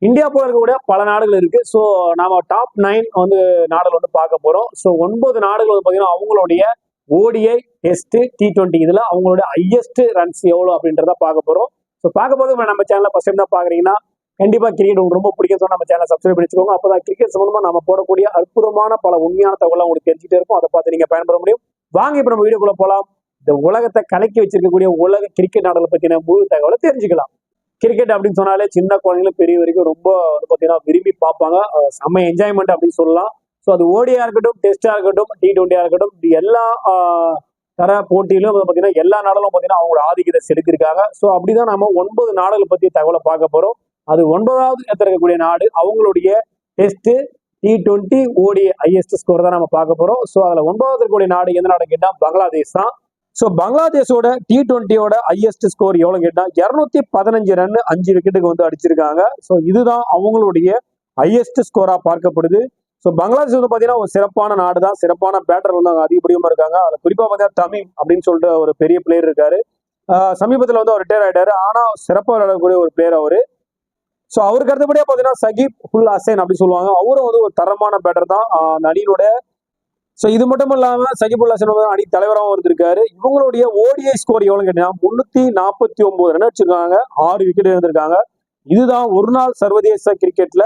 India போல இருக்கக்கூடிய பல நாடுகள் இருக்கு. ஸோ நாம டாப் 9 வந்து நாடுகள் வந்து பார்க்க போறோம். ஸோ 9 நாடுகள் வந்து பார்த்தீங்கன்னா அவங்களுடைய ஓடிஐ டெஸ்ட் T20 இதுல அவங்களுடைய ஹையஸ்ட் ரன்ஸ் எவ்வளவு அப்படின்றத பார்க்க போறோம். ஸோ பார்க்க போது நம்ம சேனலை ஃபர்ஸ்ட் டைம் தான் பாக்குறீங்கன்னா கண்டிப்பா கிரிக்கெட் உங்களுக்கு ரொம்ப பிடிக்கும். நம்ம சேனலை சப்ஸ்கிரைப் பண்ணிச்சுக்கோங்க. அப்பதான் கிரிக்கெட் சம்பந்தமா நம்ம போடக்கூடிய அற்புதமான பல உண்மையான தகவலாம் உங்களுக்கு தெரிஞ்சுட்டே இருக்கும். அதை பார்த்து நீங்க பயன்பெற முடியும். வாங்க இப்ப நம்ம வீடியோக்குள்ள போலாம். இந்த உலகத்தை கலக்கி வச்சிருக்கக்கூடிய உலக கிரிக்கெட் நாடுகளை பத்தின முழு தகவலை தெரிஞ்சுக்கலாம். கிரிக்கெட் அப்படின்னு சொன்னாலே சின்ன குழந்தைங்களும் பெரிய வரைக்கும் ரொம்ப வந்து பார்த்தீங்கன்னா விரும்பி பார்ப்பாங்க. செம்ம என்ஜாய்மெண்ட் அப்படின்னு சொல்லலாம். ஸோ அது ஓடியா இருக்கட்டும், டெஸ்டா இருக்கட்டும், T20 இருக்கட்டும், இது எல்லா தர போட்டியிலும் வந்து பார்த்தீங்கன்னா எல்லா நாடுகளும் பார்த்தீங்கன்னா அவங்களோட ஆதிக்கத்தை செலுத்திருக்காங்க. ஸோ அப்படிதான் நம்ம 9 நாடுகள் பத்தி தகவலை பார்க்க போறோம். அது 9வது இடத்துல இருக்கக்கூடிய நாடு அவங்களுடைய test T20 ODI highest score தான் நம்ம பார்க்க போறோம். ஸோ அதுல 9வது இருக்கக்கூடிய நாடு எந்த நாடு கேட்டா பங்களாதேஷ் தான். ஸோ பங்களாதேஷோட T20யோட ஹையஸ்ட் ஸ்கோர் எவ்வளவு கேட்டா 215 ரன் 5 விக்கெட்டுக்கு வந்து அடிச்சிருக்காங்க. ஸோ இதுதான் அவங்களுடைய ஹையஸ்ட் ஸ்கோரா பார்க்கப்படுது. ஸோ பங்களாதேஷ் வந்து பாத்தீங்கன்னா ஒரு சிறப்பான நாடு தான். சிறப்பான பேட்டர் வந்து அதிகப்படியமா இருக்காங்க. அதுல குறிப்பா பாத்தீங்கன்னா தமீம் அப்படின்னு சொல்லிட்டு ஒரு பெரிய பிளேயர் இருக்காரு. சமீபத்துல வந்து அவர் ரிட்டையர் ஆயிட்டாரு. ஆனா சிறப்பாக விளையாடக்கூடிய ஒரு பிளேயர் அவரு. ஸோ அவருக்கு அடுத்தபடியா பாத்தீங்கன்னா சகிப் உல் ஹசன் அப்படின்னு சொல்லுவாங்க. அவரும் வந்து ஒரு தரமான பேட்டர் தான் அந்த அணியோட. ஸோ இது மட்டும் இல்லாம சகிப் உல் ஹசன் அணி தலைவராகவும் இருந்திருக்காரு. இவங்களுடைய ஓடிஐ ஸ்கோர் எவ்வளவு கேட்டீங்கன்னா 349 ரன் வச்சிருக்காங்க, 6 விக்கெட் இருந்திருக்காங்க. இதுதான் ஒரு நாள் சர்வதேச கிரிக்கெட்ல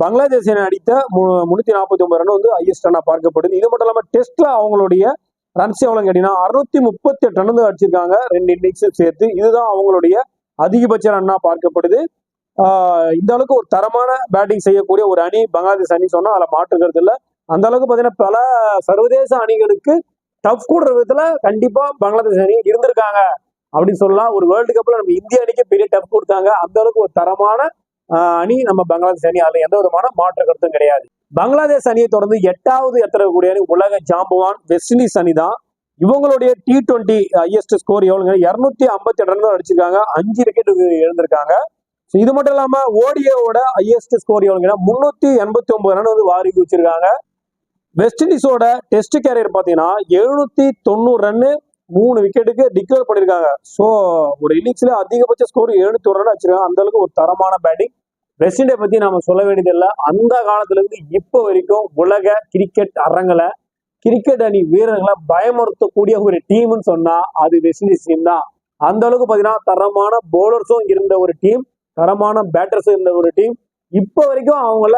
பங்களாதேஷ் அடித்த 349 ரன் வந்து ஹையஸ்ட் ரன்னா பார்க்கப்படுது. இது மட்டும் இல்லாம டெஸ்ட்ல அவங்களுடைய ரன்ஸ் எவ்வளவு கேட்டீங்கன்னா 638 ரன் வந்து அடிச்சிருக்காங்க 2 இன்னிங்ஸ் சேர்த்து. இதுதான் அவங்களுடைய அதிகபட்ச ரன்னா பார்க்கப்படுது. இந்த அளவுக்கு ஒரு தரமான பேட்டிங் செய்யக்கூடிய ஒரு அணி பங்களாதேஷ் அணி சொன்னா அதுல மாற்றுக்கிறது இல்லை. அந்த அளவுக்கு பாத்தீங்கன்னா பல சர்வதேச அணிகளுக்கு டஃப் கூடுற விதத்துல கண்டிப்பா பங்களாதேஷ் அணி இருந்திருக்காங்க அப்படின்னு சொல்லலாம். ஒரு வேர்ல்டு கப்ல நம்ம இந்திய அணிக்கு பெரிய டஃப் கொடுத்தாங்க. அந்த அளவுக்கு ஒரு தரமான அணி நம்ம பங்களாதேஷ் அணி. அதுல எந்த விதமான மாற்று கருத்தும் கிடையாது. பங்களாதேஷ் அணியை தொடர்ந்து 8வது இடத்துல கூடிய உலக ஜாம்பவான் வெஸ்ட் இண்டீஸ் அணி தான். இவங்களுடைய T20 ஹையஸ்ட் ஸ்கோர் எவ்வளவு 258 ரன் அடிச்சிருக்காங்க, 5 விக்கெட் எழுந்திருக்காங்க. இது மட்டும் இல்லாம ஓடியோட ஹையஸ்ட் ஸ்கோர் எவ்வளவுன்னா 389 ரன் வந்து வாரி வச்சிருக்காங்க. வெஸ்ட் இண்டீஸோட டெஸ்ட் கேரியர் பாத்தீங்கன்னா 790 ரன் 3 விக்கெட்டுக்கு டிக்ளேர் பண்ணிருக்காங்க. ஸோ ஒரு இன்னிங்ஸ்ல அதிகபட்ச ஸ்கோர் 701 ரன் வச்சிருக்காங்க. அந்த அளவுக்கு ஒரு தரமான பேட்டிங். வெஸ்ட் இண்டீஸ் பத்தி நாம சொல்ல வேண்டியது இல்லை. அந்த காலத்துல இருந்து இப்போ வரைக்கும் உலக கிரிக்கெட் அரங்கில கிரிக்கெட் அணி வீரர்களை பயமுறுத்தக்கூடிய ஒரு டீம்னு சொன்னா அது வெஸ்ட் இண்டீஸ் டீம் தான். அந்த அளவுக்கு பாத்தீங்கன்னா தரமான பவுலர்ஸும் இருந்த ஒரு டீம், தரமான பேட்டர்ஸ் இருந்த ஒரு டீம். இப்போ வரைக்கும் அவங்கள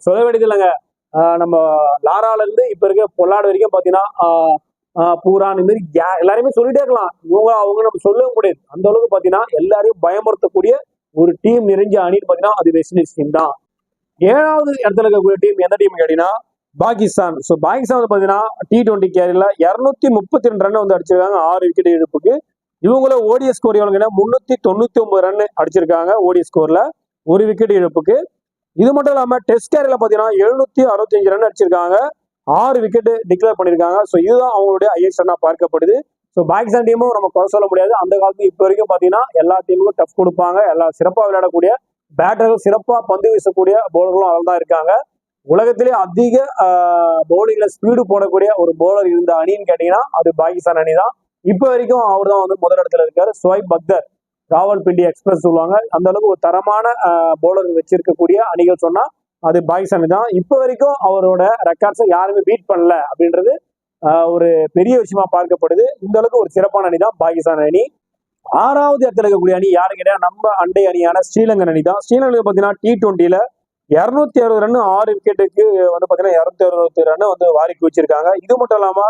சொல்ல வேண்டியது இல்லைங்க. நம்ம லாரால இருந்து இப்ப இருக்க பொல்லாடு வரைக்கும் பாத்தீங்கன்னா பூரான் இந்த மாதிரி எல்லாருமே சொல்லிட்டே இருக்கலாம். அவங்க நம்ம சொல்லவே முடியாது. அந்த அளவுக்கு பாத்தீங்கன்னா எல்லாரையும் பயமுறுத்தக்கூடிய ஒரு டீம் நிறைஞ்ச அணின்னு பாத்தீங்கன்னா அது வெஸ்ட் இண்டீஸ் டீம் தான். 7வது இடத்துல இருக்கக்கூடிய டீம் எந்த டீம் கேட்டீங்கன்னா பாகிஸ்தான். ஸோ பாகிஸ்தான் வந்து பாத்தீங்கன்னா T20 கேரியர்ல 232 ரன் வந்து அடிச்சிருக்காங்க, 6 விக்கெட் இழப்புக்கு. இவங்கள ஓடிஐ ஸ்கோர் எவ்வளவுன்னா 399 ரன் அடிச்சிருக்காங்க ஓடிஐ ஸ்கோர்ல, 1 விக்கெட் இழப்புக்கு. இது மட்டும் இல்லாம டெஸ்ட் கேரியர்ல பாத்தீங்கன்னா 765 ரன் அடிச்சிருக்காங்க, 6 விக்கெட் டிக்ளேர் பண்ணிருக்காங்க. ஸோ இதுதான் அவங்களுடைய ஹையஸ்ட் ரன்னா பார்க்கப்படுது. ஸோ பாகிஸ்தான் டீமும் நம்ம குறை சொல்ல முடியாது. அந்த காலத்துல இப்ப வரைக்கும் பாத்தீங்கன்னா எல்லா டீமுக்கும் டஃப் கொடுப்பாங்க. எல்லா சிறப்பா விளையாடக்கூடிய பேட்டர்கள், சிறப்பா பந்து வீசக்கூடிய பவுலர்களும் அதில் தான் இருக்காங்க. உலகத்திலே அதிக பவுலிங்ல ஸ்பீடு போடக்கூடிய ஒரு பவுலர் இருந்த அணின்னு கேட்டீங்கன்னா அது பாகிஸ்தான் அணி தான். இப்ப வரைக்கும் அவர் தான் வந்து முதல் இடத்துல இருக்காரு. ஷோயப் அக்தர், ராவல்பிண்டி எக்ஸ்பிரஸ் சொல்லுவாங்க. அந்த அளவுக்கு ஒரு தரமான பவுலர் வச்சிருக்கக்கூடிய அணிகள் சொன்னா அது பாகிஸ்தான் தான். இப்ப வரைக்கும் அவரோட ரெக்கார்ட்ஸை யாருமே பீட் பண்ணல அப்படின்றது ஒரு பெரிய விஷயமா பார்க்கப்படுது. இந்த அளவுக்கு ஒரு சிறப்பான அணி தான் பாகிஸ்தான் அணி. 6வது இடத்துல இருக்கக்கூடிய அணி யாரு கேட்டா நம்ம அண்டை அணியான ஸ்ரீலங்கன் அணி தான். ஸ்ரீலங்கா பாத்தீங்கன்னா T20ல 260 ரன் 6 விக்கெட்டுக்கு வந்து பாத்தீங்கன்னா 260 ரன் வந்து வாரிக்கு வச்சிருக்காங்க. இது மட்டும் இல்லாம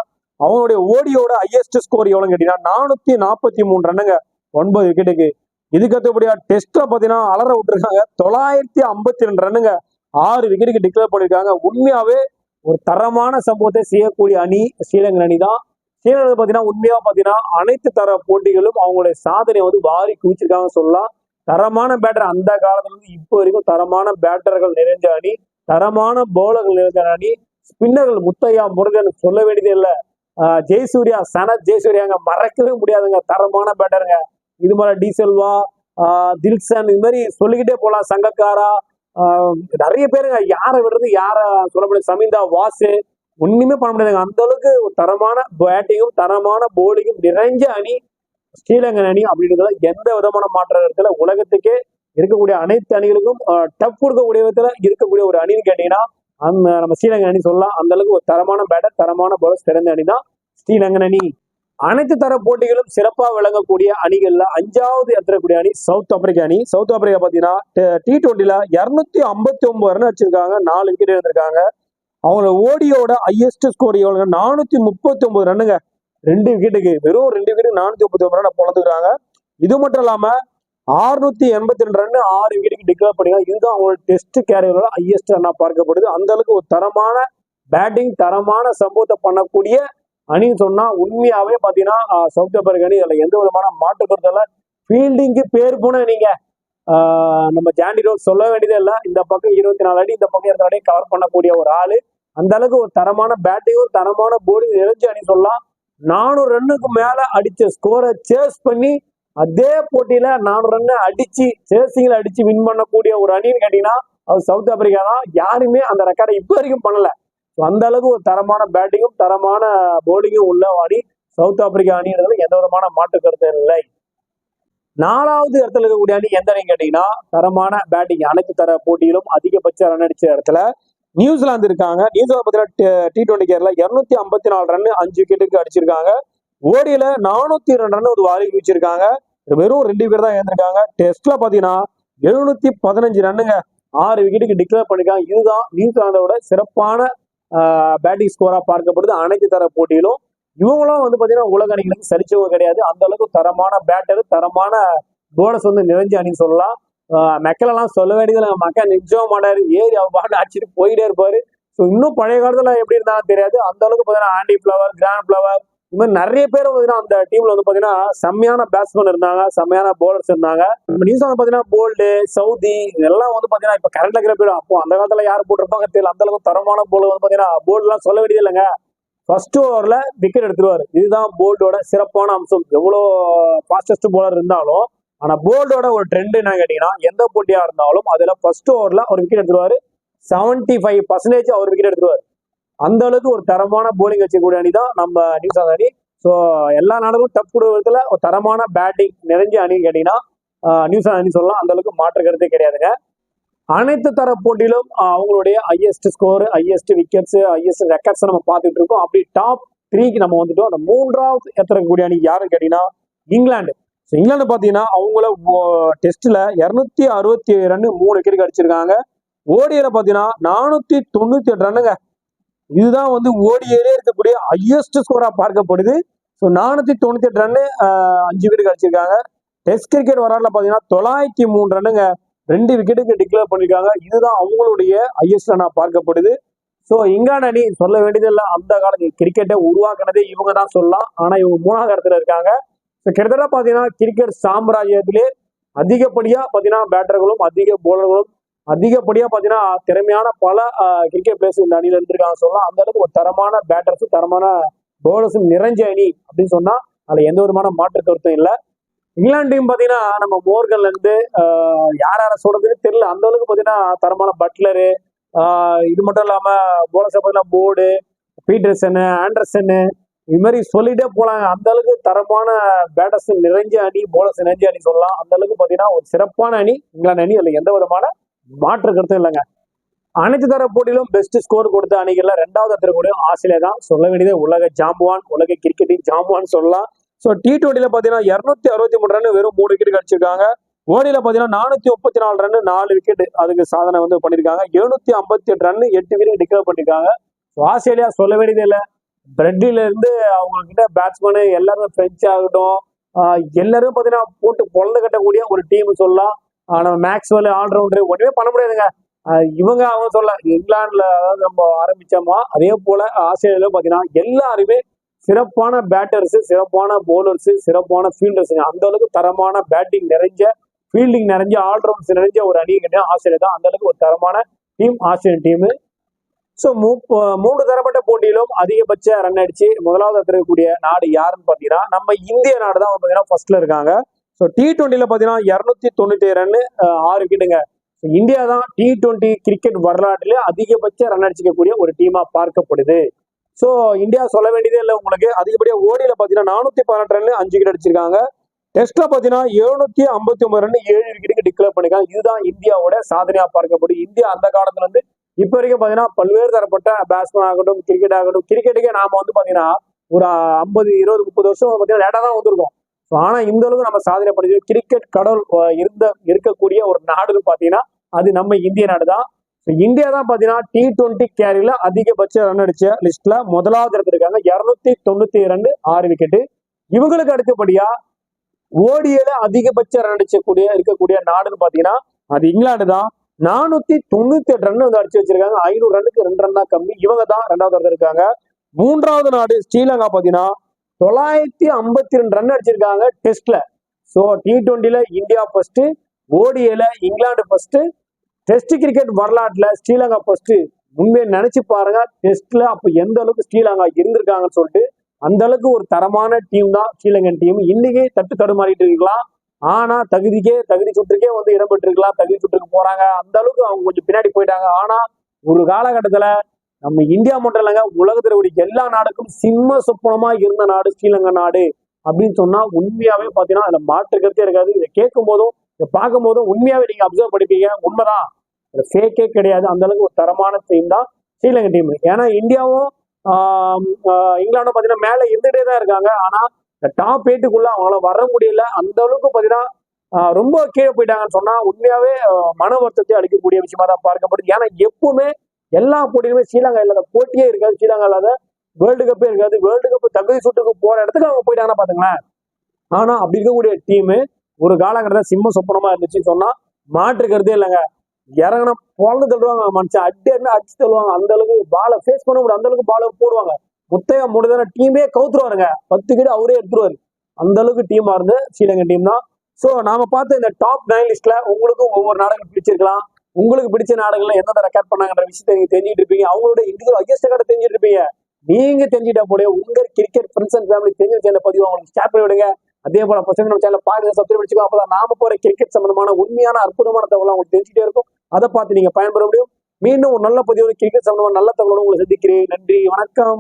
அவங்களுடைய ஓடியோட ஹையஸ்ட் ஸ்கோர் எவ்வளவு கேட்டீங்கன்னா 443 ரன்னுங்க, 9 விக்கெட்டுக்கு. இதுக்கு அடுத்தபடியா டெஸ்ட்ல பாத்தீங்கன்னா அலற விட்டுருக்காங்க, 952 ரன்னுங்க, 6 விக்கெட்டுக்கு டிக்ளேர் பண்ணிருக்காங்க. உண்மையாவே ஒரு தரமான சம்பவத்தை செய்யக்கூடிய அணி ஸ்ரீலங்கன் அணி தான். ஸ்ரீலங்கா பாத்தீங்கன்னா உண்மையா பாத்தீங்கன்னா அனைத்து தர போட்டிகளும் அவங்களுடைய சாதனையை வந்து வாரி குவிச்சிருக்காங்க சொல்லலாம். தரமான பேட்டர் அந்த காலத்துல இருந்து இப்போ வரைக்கும் தரமான பேட்டர்கள் நிறைஞ்ச அணி, தரமான பவுலர்கள் நிறைஞ்ச அணி. ஸ்பின்னர்கள் முத்தையா, முருகன் சொல்ல வேண்டியது இல்லை. ஜெயசூர்யா, சனத் ஜெயசூர்யாங்க மறக்கவே முடியாதுங்க, தரமான பேட்டருங்க. இது மாதிரி டி செல்வா, தில்சன், இது மாதிரி சொல்லிக்கிட்டே போலாம். சங்கக்காரா, நிறைய பேருங்க. யாரை விடுறது யார சொல்ல முடியாது. சமீந்தா, வாசு, ஒண்ணுமே பண்ண முடியாதுங்க. அந்த அளவுக்கு தரமான பேட்டிங்கும் தரமான பவுலிங்கும் நிறைஞ்ச அணி ஸ்ரீலங்கன் அணி அப்படின்றதுல எந்த விதமான மாற்றம் இடத்துல உலகத்துக்கே இருக்கக்கூடிய அனைத்து அணிகளுக்கும் டஃப் கொடுக்கக்கூடிய விதத்துல இருக்கக்கூடிய ஒரு அணின்னு கேட்டீங்கன்னா நம்ம ஸ்ரீலங்கன் அணி சொல்லலாம். அந்த அளவுக்கு ஒரு தரமான பேட்டர், தரமான பவுலர்ஸ் தெரிந்த அணி தான் ஸ்ரீலங்கன் அணி. அனைத்து தர போட்டிகளும் சிறப்பாக விளங்கக்கூடிய அணிகள்ல 5வது இடத்துல அணி சவுத் ஆப்பிரிக்கா அணி. சவுத் ஆப்பிரிக்கா பாத்தீங்கன்னா T20ல 259 ரன் அடிச்சிருக்காங்க, 4 விக்கெட் எடுத்திருக்காங்க. அவங்களோட ஓடியோட ஹையஸ்ட் ஸ்கோர் எவ்வளவு, 439 ரன்னுங்க. 2 விக்கெட்டுக்கு, வெறும் 2 விக்கெட்டுக்கு 439 ரன் பொழந்துக்கிறாங்க. இது மட்டும் இல்லாம 682 ரன் 6 விக்கெட்டுக்கு டிக்ளேர் பண்ணிருக்காங்க. இதுதான் அவங்களோட டெஸ்ட் கேரியரோட ஹையஸ்ட் ரன்னா பார்க்கப்படுது. அந்த அளவுக்கு ஒரு தரமான பேட்டிங், தரமான சம்பவத்தை பண்ணக்கூடிய அணின்னு சொன்னா உண்மையாவே பாத்தீங்கன்னா சவுத் ஆப்பிரிக்கா அணி. அதுல எந்த விதமான மாற்று கருத்துல ஃபீல்டிங்கு பேர் போன நீங்க நம்ம ஜாண்டி ரோஸ் சொல்ல வேண்டியதே இல்லை. இந்த பக்கம் 24 அடி, இந்த பக்கம் 2 அடி கவர் பண்ணக்கூடிய ஒரு ஆளு. அந்த அளவுக்கு ஒரு தரமான பேட்டிங்கும் தரமான போர்டிங் நிறைஞ்ச அணி சொல்லலாம். 400 ரன்னுக்கு மேல அடிச்ச ஸ்கோரை சேஸ் பண்ணி அதே போட்டியில 400 ரன் அடிச்சு சேசிங்ல அடிச்சு வின் பண்ணக்கூடிய ஒரு அணின்னு கேட்டீங்கன்னா அது சவுத் ஆப்பிரிக்கா தான். யாருமே அந்த ரெக்கார்டை இப்போ வரைக்கும் பண்ணல. அந்த அளவுக்கு ஒரு தரமான பேட்டிங்கும் தரமான போலிங்கும் உள்ள அணி சவுத் ஆப்பிரிக்கா அணின்றது எந்த விதமான மாற்று கருத்து இல்லை. 4வது இடத்துல இருக்கக்கூடிய அணி எந்த அணி கேட்டீங்கன்னா தரமான பேட்டிங், அனைத்து தர போட்டியிலும் அதிகபட்ச ரன் அடிச்ச இடத்துல நியூசிலாந்து இருக்காங்க. நியூசிலாந்து பார்த்தீங்கன்னா T20 கேர்ல 254 ரன் 5 விக்கெட்டுக்கு அடிச்சிருக்காங்க. ஓடியில 402 ரன் ஒரு வாரி வச்சிருக்காங்க. வெறும் 2 விக்கெட் தான் இழந்திருக்காங்க. டெஸ்ட்ல பாத்தீங்கன்னா 715 ரன்னுங்க, 6 விக்கெட்டுக்கு டிக்ளேர் பண்ணிருக்காங்க. இதுதான் நியூசிலாந்தோட சிறப்பான பேட்டிங் ஸ்கோரா பார்க்கப்படுது அனைத்து தர போட்டியிலும். இவங்களும் பாத்தீங்கன்னா உலக அணிகளுக்கு சரிச்சவங்க கிடையாது. அந்த அளவுக்கு தரமான பேட்டர், தரமான போலர்ஸ் நிறைஞ்ச அணின்னு சொல்லலாம். மெக்கலெல்லாம் சொல்ல வேண்டியதுல மக்கள் நிச்சயம் மாட்டாரு, ஏறி அவர் பாட்டு அடிச்சுட்டு போயிட்டே இருப்பாரு. ஸோ இன்னும் பழைய காலத்துல எப்படி இருந்தாலும் தெரியாது. அந்த அளவுக்கு பாத்தீங்கன்னா ஆண்டி பிளவர், கிராண்ட் பிளவர், இந்த மாதிரி நிறைய பேர் அந்த டீம்ல பாத்தீங்கன்னா செம்மையான பேட்ஸ்மேன் இருந்தாங்க, செம்மையான போலர்ஸ் இருந்தாங்க. நியூசிலாந்து பாத்தீங்கன்னா போல்டு, சவுதி இதெல்லாம் பாத்தீங்கன்னா இப்ப கரண்ட்ல இருக்கிற போயிடும். அப்போ அந்த காலத்துல யார் போட்டிருப்பாங்க தெரியல. அந்த அளவுக்கு தரமான போல் பாத்தீங்கன்னா போல்டு எல்லாம் சொல்ல வேண்டியது இல்லைங்க. ஃபர்ஸ்ட் ஓவர்ல விக்கெட் எடுத்துருவாரு. இதுதான் போல்டோட சிறப்பான அம்சம். எவ்வளவு ஃபாஸ்டஸ்ட் போலர் இருந்தாலும் ஆனா போல்டோட ஒரு ட்ரெண்ட் என்ன கேட்டீங்கன்னா எந்த போட்டியா இருந்தாலும் அதுல ஃபர்ஸ்ட் ஓவர்ல ஒரு விக்கெட் எடுத்துருவாரு. 75% அவர் விக்கெட் எடுத்துருவாரு. அந்த அளவுக்கு ஒரு தரமான போலிங் வச்சக்கூடிய அணி தான் நம்ம நியூசிலாந்து அணி. ஸோ எல்லா நாடுகளும் டப் கொடுக்கறதுல ஒரு தரமான பேட்டிங் நிறைஞ்ச அணின்னு கேட்டீங்கன்னா நியூசிலாந்து அணி சொல்லலாம். அந்த அளவுக்கு மாற்று கருத்தே கிடையாதுங்க. அனைத்து தர போட்டியிலும் அவங்களுடைய highest score, highest wickets, highest records நம்ம பார்த்துட்டு இருக்கோம். அப்படி டாப் 3க்கு நம்ம வந்துட்டோம். அந்த 3வது எத்தக்கூடிய அணி யாருன்னு கேட்டீங்கன்னா இங்கிலாந்து. இங்கிலாந்து பாத்தீங்கன்னா அவங்கள டெஸ்ட்ல 267 ரன் 3 விக்கெட்டுக்கு அடிச்சிருக்காங்க. ஓடியில பாத்தீங்கன்னா 498 ரன்னுங்க. இதுதான் ஓடியிலே இருக்கக்கூடிய ஹையஸ்ட் ஸ்கோரா பார்க்கப்படுது. ஸோ 498 ரன்னு 5 விக்கெட்டுக்கு அடிச்சிருக்காங்க. டெஸ்ட் கிரிக்கெட் வரலாறுல பாத்தீங்கன்னா 903 ரன்னுங்க, 2 விக்கெட்டுக்கு டிக்ளேர் பண்ணிருக்காங்க. இதுதான் அவங்களுடைய ஹையஸ்ட் ரன்னா பார்க்கப்படுது. ஸோ இங்கிலாந்து அணி சொல்ல வேண்டியது இல்லை. அந்த காலத்தில் கிரிக்கெட்டை உருவாக்குனதே இவங்க தான் சொல்லலாம். ஆனா இவங்க 3வது இடத்துல இருக்காங்க. கிட்டத்தட்ட பாத்தீங்கன்னா கிரிக்கெட் சாம்ராஜ்யத்திலே அதிகப்படியா பாத்தீங்கன்னா பேட்டர்களும் அதிக போலர்களும் அதிகப்படியா பாத்தீங்கன்னா திறமையான பல கிரிக்கெட் பிளேயர்ஸ் இந்த அணியில இருந்திருக்காங்க சொல்லலாம். அந்த அளவுக்கு ஒரு தரமான பேட்டர்ஸும் தரமான போலர்ஸும் நிறைஞ்ச அணி அப்படின்னு சொன்னா அதுல எந்த விதமான மாற்று கருத்தும் இல்லை. இங்கிலாந்து டீம் பாத்தீங்கன்னா நம்ம மோர்கன்ல இருந்து யார சொல்றதுன்னு தெரியல. அந்த அளவுக்கு பாத்தீங்கன்னா தரமான பட்லரு, இது மட்டும் இல்லாம போலர்ஸ் பாத்தீங்கன்னா போர்டு, பீட்டர்சனு, ஆண்டர்சனு, இது மாதிரி சொல்லிட்டே போலாங்க. அந்த அளவுக்கு தரமான பேட்டர்ஸ் நிறைஞ்ச அணி, போலர்ஸ் நிறைஞ்ச அணி சொல்லலாம். அந்த அளவுக்கு பாத்தீங்கன்னா ஒரு சிறப்பான அணி இங்கிலாந்து அணி. அதுல எந்த விதமான மாற்று கருத்தும் இல்லைங்க. அனைத்து தர போட்டியிலும் பெஸ்ட் ஸ்கோர் கொடுத்த அணிகள்ல 2வது இடத்துல கூட ஆஸ்திரேலியா தான். சொல்ல வேண்டியது உலக ஜாம்புவான், உலக கிரிக்கெட்டின் ஜாம்புவான் சொல்லலாம். ஸோ T20ல பாத்தீங்கன்னா 263 ரன் வெறும் 3 விக்கெட் அடிச்சிருக்காங்க. ஓடியில பாத்தீங்கன்னா 434 ரன் 4 விக்கெட் அதுக்கு சாதனை பண்ணிருக்காங்க. 758 ரன் 8 விக்கெட் டிக்ளேர் பண்ணிருக்காங்க. ஆஸ்திரேலியா சொல்ல வேண்டியது இல்லை. பிரெட்ல இருந்து அவங்க கிட்ட பேட்ஸ்மேனு எல்லாருமே பிரெஞ்சு ஆகட்டும், எல்லாரும் பாத்தீங்கன்னா போட்டு பொழந்து கட்டக்கூடிய ஒரு டீம் சொல்லலாம். நம்ம மேக்ஸ்வெல் ஆல்ரவுண்டர் ஒண்ணுமே பண்ண முடியாதுங்க. இவங்க அவங்க சொல்ல இங்கிலாந்துல அதாவது நம்ம ஆரம்பிச்சோமா அதே போல ஆஸ்திரேலியால பாத்தீங்கன்னா எல்லாருமே சிறப்பான பேட்டர்ஸ், சிறப்பான போலர்ஸ், சிறப்பான ஃபீல்டர்ஸ். அந்த அளவுக்கு தரமான பேட்டிங் நிறைஞ்ச, ஃபீல்டிங் நிறைஞ்ச, ஆல்ரவுண்ட்ஸ் நிறைஞ்ச ஒரு அணி கிட்ட ஆஸ்திரேலியா தான். அந்த அளவுக்கு ஒரு தரமான டீம் ஆஸ்திரேலியன் டீம். ஸோ 3 தரப்பட்ட போட்டியிலும் அதிகபட்ச ரன் அடிச்சு 1வது இருக்கக்கூடிய நாடு யாருன்னு பாத்தீங்கன்னா நம்ம இந்திய நாடு தான் பாத்தீங்கன்னா ஃபர்ஸ்ட்ல இருக்காங்க. ஸோ T20ல பாத்தீங்கன்னா 297 ரன் 6 விக்கெட்டுங்க. இந்தியா தான் T20 கிரிக்கெட் வரலாற்றிலே அதிகபட்ச ரன் அடிச்சிக்கக்கூடிய ஒரு டீமா பார்க்கப்படுது. ஸோ இந்தியா சொல்ல வேண்டியதே இல்லை உங்களுக்கு. அதிகப்படியா ஓடியில பாத்தீங்கன்னா 418 ரன் 5 விக்கெட் அடிச்சிருக்காங்க. டெஸ்ட்ல பாத்தீங்கன்னா 759 ரன் 7 விக்கெட்டுக்கு டிக்ளேர் பண்ணிருக்காங்க. இதுதான் இந்தியாவோட சாதனையா பார்க்கப்படும். இந்தியா அந்த காலத்துல இருந்து இப்ப வரைக்கும் பாத்தீங்கன்னா பல்வேறு தரப்பட்ட பேட்ஸ்மேன் ஆகட்டும், கிரிக்கெட் ஆகட்டும், கிரிக்கெட்டுக்கே நாம வந்து பாத்தீங்கன்னா ஒரு 50, 20, 30 வருஷம் பாத்தீங்கன்னா லேட்டா தான் வந்திருக்கோம். ஆனா இந்த அளவுக்கு நம்ம சாதனை பண்ணிருக்கோம். கிரிக்கெட் கடவுள் இருக்கக்கூடிய ஒரு நாடுன்னு பாத்தீங்கன்னா அது நம்ம இந்திய நாடு தான். இந்தியா தான் பாத்தீங்கன்னா T20 கேரியில அதிகபட்ச ரன் அடிச்ச லிஸ்ட்ல முதலாவது இடத்துல இருக்காங்க. 297 ரன் 6 விக்கெட். இவங்களுக்கு அடுத்தபடியா ஓடியில அதிகபட்ச ரன் இருக்கக்கூடிய நாடுன்னு பாத்தீங்கன்னா அது இங்கிலாந்து தான். 498 ரன் வந்து அடிச்சு வச்சிருக்காங்க. 500 ரன்னுக்கு 2 ரன் தான் கம்மி. இவங்க தான் 2வது இடத்துல இருக்காங்க. 3வது நாடு ஸ்ரீலங்கா பாத்தீங்கன்னா 952 ரன் அடிச்சிருக்காங்க டெஸ்ட்ல. சோ T20ல இந்தியா ஃபர்ஸ்ட், ஓடியில இங்கிலாந்து ஃபர்ஸ்ட், டெஸ்ட் கிரிக்கெட் வரலாற்றுல ஸ்ரீலங்கா ஃபர்ஸ்ட். உண்மையை நினைச்சு பாருங்க, டெஸ்ட்ல அப்ப எந்த அளவுக்கு ஸ்ரீலங்கா இருந்திருக்காங்கன்னு சொல்லிட்டு. அந்த அளவுக்கு ஒரு தரமான டீம் தான் ஸ்ரீலங்கன் டீம். இன்னைக்கு தடுமாறிட்டு இருக்கலாம். ஆனா தகுதி சுற்றுக்கே வந்து இடம் பெற்றிருக்கலாம். தகுதி சுற்றுக்கு போறாங்க. அந்த அளவுக்கு அவங்க கொஞ்சம் பின்னாடி போயிட்டாங்க. ஆனா ஒரு காலகட்டத்துல நம்ம இந்தியா மட்டும் இல்லைங்க, உலகத்துல கூடிய எல்லா நாடுக்கும் சிம்ம சொப்பனமா இருந்த நாடு ஸ்ரீலங்கா நாடு அப்படின்னு சொன்னா உண்மையாவே பாத்தீங்கன்னா அதுல மாற்று கருத்தே இருக்காது. இதை கேட்கும் போதும் இதை பார்க்கும் போதும் உண்மையாவே நீங்க அப்சர்வ் படிப்பீங்க. உண்மைதான், ஃபேக்கே கிடையாது. அந்த அளவுக்கு ஒரு தரமான டீம் தான் ஸ்ரீலங்கா டீம். ஏன்னா இந்தியாவும் இங்கிலாண்டும் பாத்தீங்கன்னா மேல இருந்துட்டே தான் இருக்காங்க. ஆனா இந்த டாப் 8க்குள்ள அவங்களால வர முடியல. அந்த அளவுக்கு பாத்தீங்கன்னா ரொம்ப கீழே போயிட்டாங்கன்னு சொன்னா உண்மையாவே மன வருத்தத்தை அளிக்கக்கூடிய விஷயமா தான் பார்க்கப்படுது. ஏன்னா எப்பவுமே எல்லா போட்டியுமே ஸ்ரீலங்கா இல்லாத போட்டியே இருக்காது. ஸ்ரீலங்கா இல்லாத வேர்ல்டு கப்பே இருக்காது. வேர்ல்டு கப் தகுதி சுற்றுக்கு போற இடத்துக்கு அவங்க போயிட்டாங்கன்னா பாத்துங்களேன். ஆனா அப்படி இருக்கக்கூடிய டீம் ஒரு காலகட்டத்தில் சிம்ம சொப்பனமா இருந்துச்சுன்னு சொன்னா மாற்று கருத்தே இல்லைங்க. இறங்கினா பொழந்து தள்ளுவாங்க. மனுஷன் அடிச்சு தள்ளுவாங்க. அந்த அளவுக்கு பாலை ஃபேஸ் பண்ண முடியும். அந்த அளவுக்கு பாலை போடுவாங்க. முத்தையா முடிதான டீமே கவுத்துருவாருங்க. 10 விக்கெட் அவரே எடுத்துருவாரு. அந்த அளவுக்கு டீமா இருந்து ஸ்ரீலங்கா டீம் தான். சோ நாம பார்த்த இந்த டாப் 9 லிஸ்ட்ல உங்களுக்கும் ஒவ்வொரு நாடுகள் பிடிச்சிருக்கலாம். உங்களுக்கு பிடிச்ச நாடுகள்ல எந்தெந்த ரெக்கார்ட் பண்ணாங்கன்ற விஷயத்தை நீங்க தெரிஞ்சுட்டு இருப்பீங்க. அவங்களோட இண்டிவிஜுவல் ஹையஸ்ட் ரெக்கார்ட் தெரிஞ்சுட்டு இருப்பீங்க. நீங்க தெரிஞ்சுட்டா போல உங்க கிரிக்கெட் ஃப்ரெண்ட்ஸ் அண்ட் ஃபேமிலி தெரிஞ்ச சேனல் பதிவு அவங்களுக்கு ஷேர் பண்ணி விடுங்க. அதே போல பசங்க நம்ம சேனல் பாருங்க, சப்ஸ்கிரைப் பண்ணிக்கோ. அப்பதான் நாம போற கிரிக்கெட் சம்பந்தமான உண்மையான அற்புதமான தகவல் உங்களுக்கு தெரிஞ்சுட்டே இருக்கும். அதை பார்த்து நீங்க பயன்பெற முடியும். மீண்டும் ஒரு நல்ல பதிவு கிரிக்கெட் சம்பந்தமான நல்ல தகவலோடு உங்களை சந்திக்கிறேன். நன்றி, வணக்கம்.